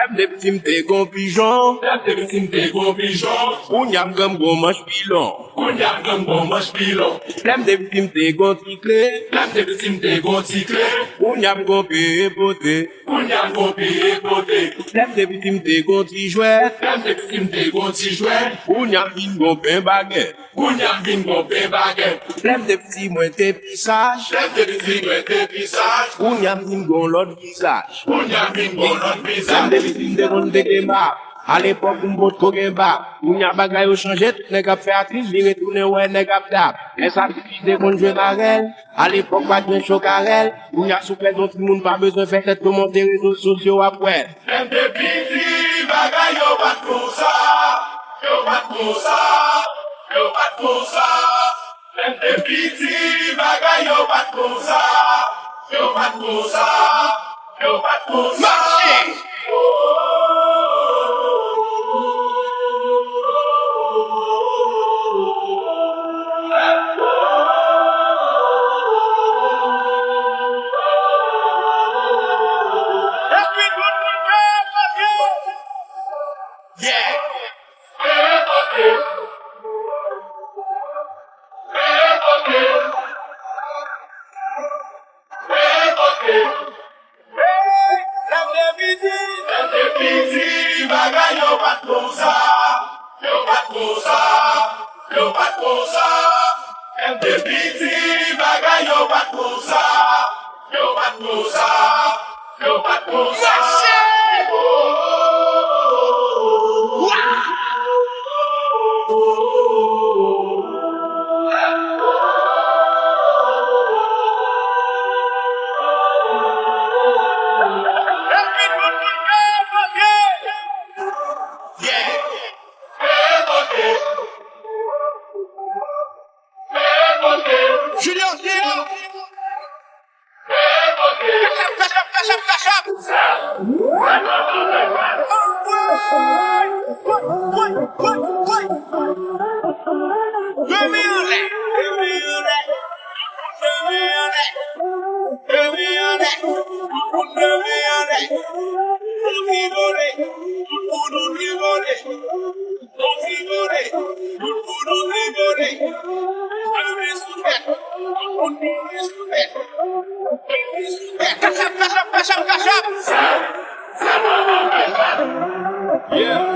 Lève des petits m'te gon pigeon. Lève des petits m'te gros pigeons. Ou nyam gam gon manche pilon. Kounya gam bon manche pilon. Lève des petits m'te gon ticlé. Lève des petits m'te gros ticlé. Ou nyam gon pé poté. Kounya gros pied poté. Lève des petits m'te gon ti jouet. Lève des petits m'te gros ti jouet. Ou nyam vin gon pain baguette. Kounya vin bon pain baguette. Lève des petits moins tes pissages. Lève des petits m'te pisage. Ou nyam vin gon l'autre visage. Kounya vin bon l'autre Lève visage. des petits m'te gon te kebab. À l'époque, on botte kebab. Ou nyam bagay ou changé, tout n'est qu'à faire actrice, li retourne ouais n'est qu'à table. Et ça suffit de qu'on joue marelle. À l'époque, pas de chocarel. Ou nyam souple dont tout le monde pas besoin de faire tête pour monter les réseaux sociaux après. Lève des petits bagay yo bat pour ça. Yo bat pour ça. Yo bat pour ça. Lève des petits bagay yo bat pour ça. Yo bat pour ça. Yo bat pour ça. Petit bagay yo bat pour ça, yo bat pour ça, yo bat pour ça. Même des petits bagay yo bat pour ça, yo bat pour ça, yo bat pour ça. Julien, Julien! Yeah.